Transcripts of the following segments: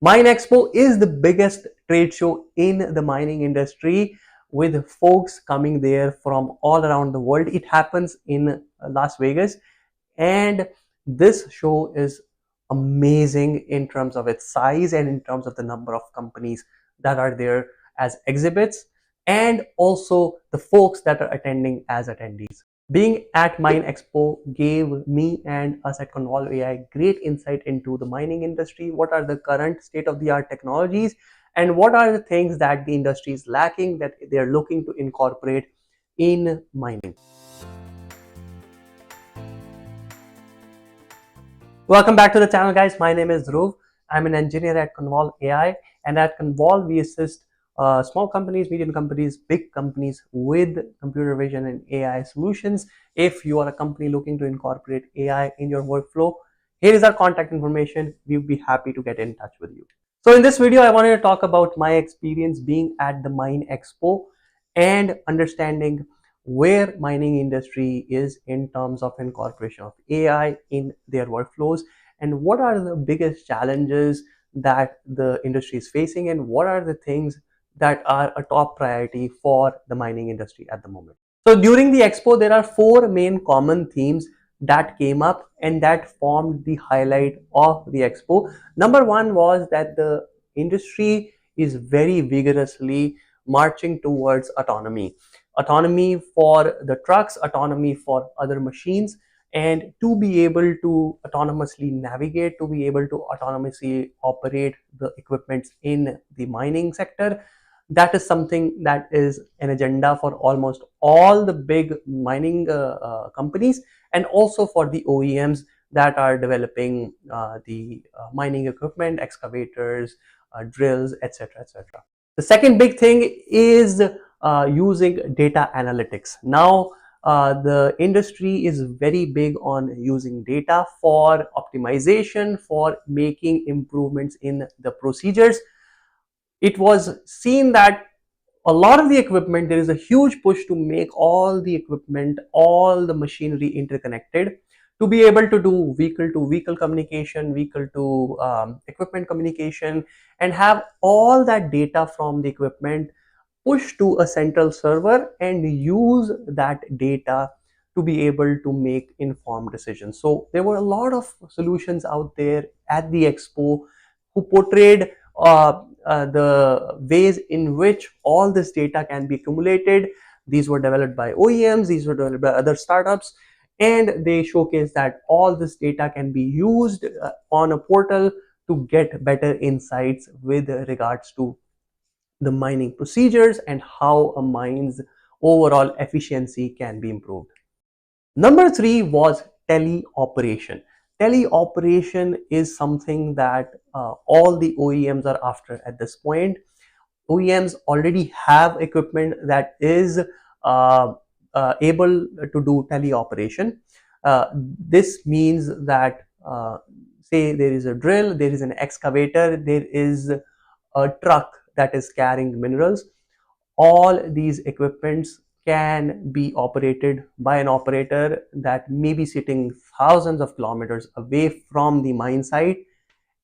MINExpo is the biggest trade show in the mining industry with folks coming there from all around the world. It happens in Las Vegas, and this show is amazing in terms of its size and in terms of the number of companies that are there as exhibits, and also the folks that are attending as attendees. Being at MINExpo gave me and us at Convolve AI great insight into the mining industry. What are the current state of the art technologies, and what are the things that the industry is lacking that they are looking to incorporate in mining. Welcome back to the channel, guys. My name is Dhruv. I'm an engineer at Convolve AI, and at Convolve we assist small companies, medium companies, big companies with computer vision and AI solutions. If you are a company looking to incorporate AI in your workflow, here is our contact information. We'll be happy to get in touch with you. So in this video, I wanted to talk about my experience being at the MINExpo and understanding where mining industry is in terms of incorporation of AI in their workflows, and what are the biggest challenges that the industry is facing, and what are the things that are a top priority for the mining industry at the moment. So during the expo, there are four main common themes that came up and that formed the highlight of the expo. Number one was that the industry is very vigorously marching towards autonomy for the trucks, autonomy for other machines, and to be able to autonomously navigate, to be able to autonomously operate the equipments in the mining sector. That is something that is an agenda for almost all the big mining companies, and also for the OEMs that are developing the mining equipment, excavators, drills, etc., etc. The second big thing is using data analytics. Now, the industry is very big on using data for optimization, for making improvements in the procedures. It was seen that a lot of the equipment, there is a huge push to make all the equipment, all the machinery interconnected to be able to do vehicle to vehicle communication, vehicle to equipment communication, and have all that data from the equipment push to a central server and use that data to be able to make informed decisions. So there were a lot of solutions out there at the expo who portrayed the ways in which all this data can be accumulated. These were developed by OEMs, these were developed by other startups, and they showcase that all this data can be used on a portal to get better insights with regards to the mining procedures and how a mine's overall efficiency can be improved. Number three was teleoperation. Teleoperation is something that all the OEMs are after at this point. OEMs already have equipment that is able to do teleoperation. This means that say there is a drill, there is an excavator, there is a truck that is carrying minerals. All these equipments can be operated by an operator that may be sitting thousands of kilometers away from the mine site,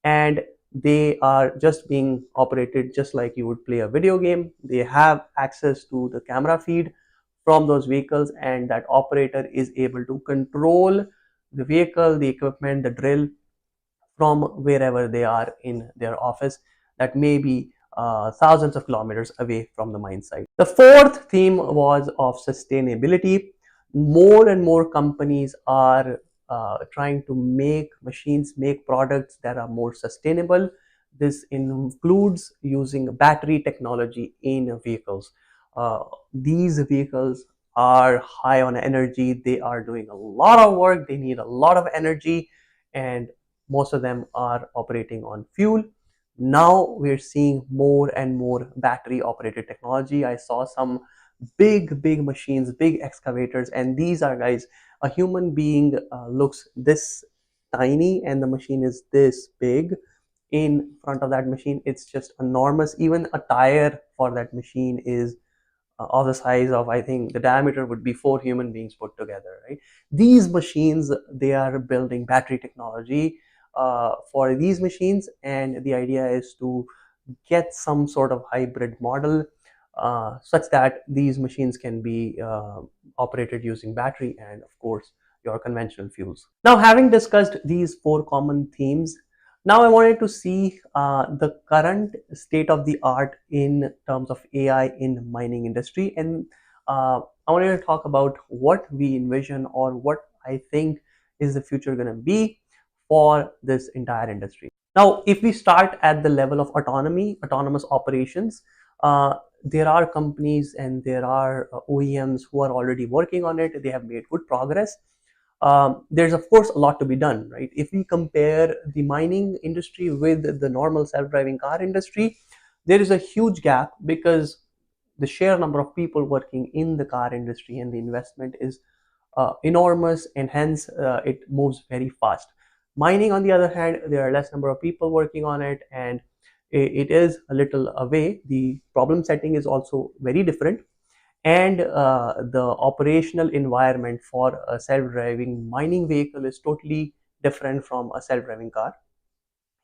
and they are just being operated just like you would play a video game. They have access to the camera feed from those vehicles, and that operator is able to control the vehicle, the equipment, the drill from wherever they are in their office that may be thousands of kilometers away from the mine site. The fourth theme was of sustainability. More and more companies are trying to make machines, make products that are more sustainable. This includes using battery technology in vehicles. These vehicles are high on energy. They are doing a lot of work. They need a lot of energy, and most of them are operating on fuel. Now we're seeing more and more battery operated technology. I saw some big machines, big excavators, and these are, guys, a human being looks this tiny and the machine is this big. In front of that machine, it's just enormous. Even a tire for that machine is of the size of, I think the diameter would be 4 human beings put together, right? These machines, they are building battery technology. for these machines, and the idea is to get some sort of hybrid model such that these machines can be operated using battery and of course your conventional fuels. Now, having discussed these four common themes, now I wanted to see the current state of the art in terms of AI in mining industry, and I wanted to talk about what we envision or what I think is the future going to be for this entire industry. Now, if we start at the level of autonomous operations, there are companies and there are OEMs who are already working on it. They have made good progress. There's of course a lot to be done, right? If we compare the mining industry with the normal self-driving car industry, there is a huge gap because the sheer number of people working in the car industry and the investment is enormous, and hence it moves very fast. Mining, on the other hand, there are less number of people working on it, and it is a little away. The problem setting is also very different, and the operational environment for a self-driving mining vehicle is totally different from a self-driving car.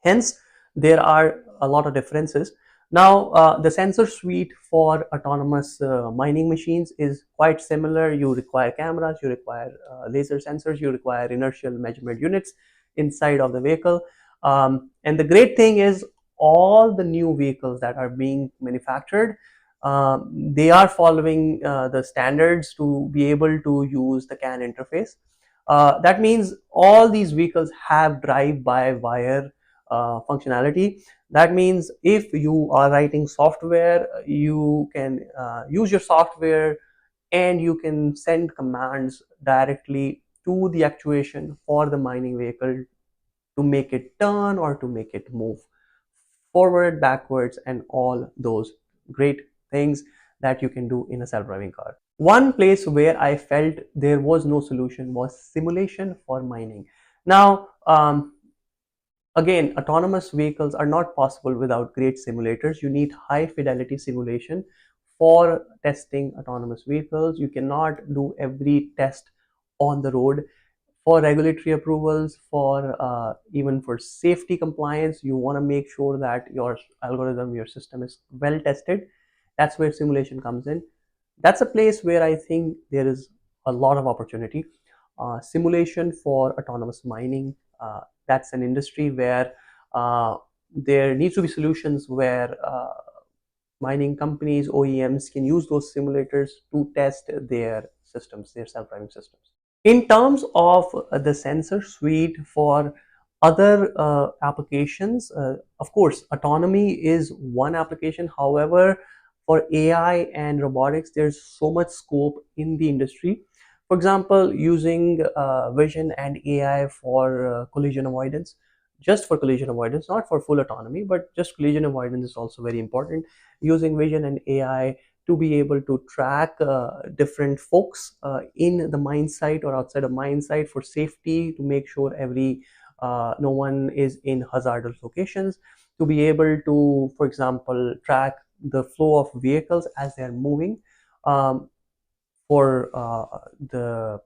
Hence, there are a lot of differences. Now, the sensor suite for autonomous mining machines is quite similar. You require cameras, you require laser sensors, you require inertial measurement units inside of the vehicle. And the great thing is all the new vehicles that are being manufactured, they are following the standards to be able to use the CAN interface. That means all these vehicles have drive-by-wire functionality. That means if you are writing software, you can use your software and you can send commands directly to the actuation for the mining vehicle to make it turn or to make it move forward, backwards, and all those great things that you can do in a self-driving car. One place where I felt there was no solution was simulation for mining. Now, again, autonomous vehicles are not possible without great simulators. You need high fidelity simulation for testing autonomous vehicles. You cannot do every test on the road. For regulatory approvals, for even for safety compliance, you want to make sure that your algorithm, your system is well tested. That's where simulation comes in. That's a place where I think there is a lot of opportunity. Simulation for autonomous mining, that's an industry where there needs to be solutions where mining companies, OEMs can use those simulators to test their systems, their self-driving systems. In terms of the sensor suite for other applications, of course, autonomy is one application. However, for AI and robotics, there's so much scope in the industry. For example, using vision and AI for collision avoidance, just for collision avoidance, not for full autonomy, but just collision avoidance is also very important. Using vision and AI to be able to track different folks in the mine site or outside of mine site for safety, to make sure no one is in hazardous locations, to be able to, for example, track the flow of vehicles as they're moving, for the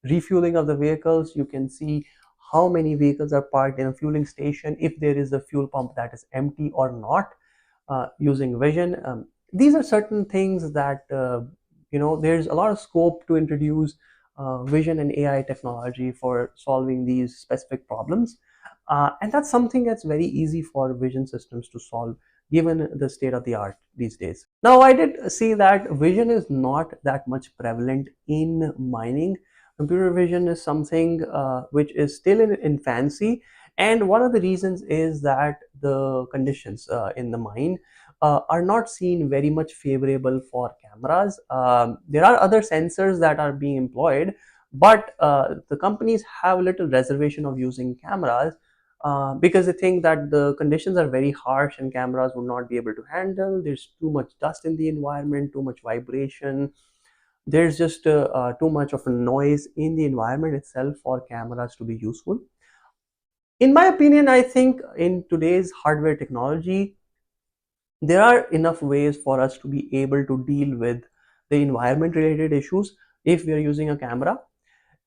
refueling of the vehicles. You can see how many vehicles are parked in a fueling station, if there is a fuel pump that is empty or not, using vision. These are certain things that there's a lot of scope to introduce vision and AI technology for solving these specific problems, and that's something that's very easy for vision systems to solve given the state of the art these days. Now, I did see that vision is not that much prevalent in mining. Computer vision is something which is still in infancy, and one of the reasons is that the conditions in the mine are not seen very much favorable for cameras. There are other sensors that are being employed, but the companies have a little reservation of using cameras because they think that the conditions are very harsh and cameras would not be able to handle. There's too much dust in the environment, too much vibration. There's just too much of a noise in the environment itself for cameras to be useful. In my opinion, I think in today's hardware technology, there are enough ways for us to be able to deal with the environment related issues if we are using a camera.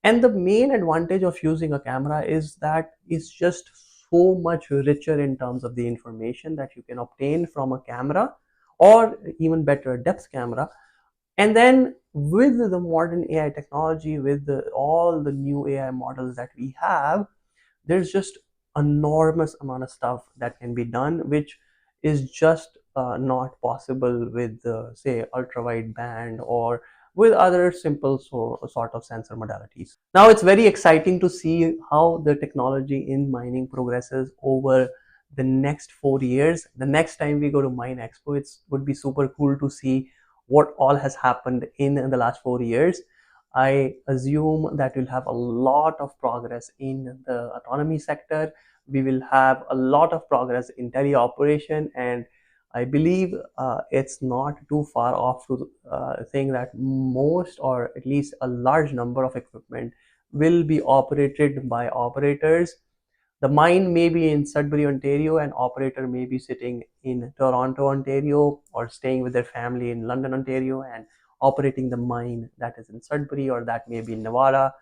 And the main advantage of using a camera is that it's just so much richer in terms of the information that you can obtain from a camera, or even better, a depth camera. And then with the modern AI technology, with all the new AI models that we have, there's just enormous amount of stuff that can be done, which is just not possible with say ultra wide band or with other simple sort of sensor modalities. Now it's very exciting to see how the technology in mining progresses over the next 4 years. The next time we go to MINExpo, it would be super cool to see what all has happened in the last 4 years. I assume that we'll have a lot of progress in the autonomy sector. We will have a lot of progress in teleoperation, and I believe it's not too far off to think that most, or at least a large number of equipment will be operated by operators. The mine may be in Sudbury, Ontario, and operator may be sitting in Toronto, Ontario, or staying with their family in London, Ontario, and operating the mine that is in Sudbury, or that may be in Nevada,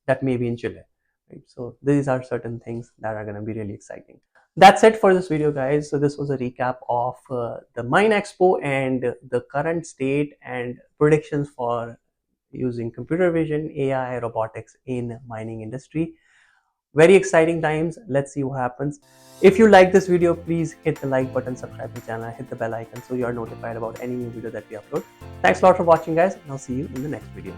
that may be in Chile. Right? So these are certain things that are going to be really exciting. That's it for this video, guys. So this was a recap of the MINExpo and the current state and predictions for using computer vision, AI, robotics in mining industry. Very exciting times. Let's see what happens. If you like this video, please hit the like button, subscribe to the channel, hit the bell icon so you are notified about any new video that we upload. Thanks a lot for watching, guys, and I'll see you in the next video.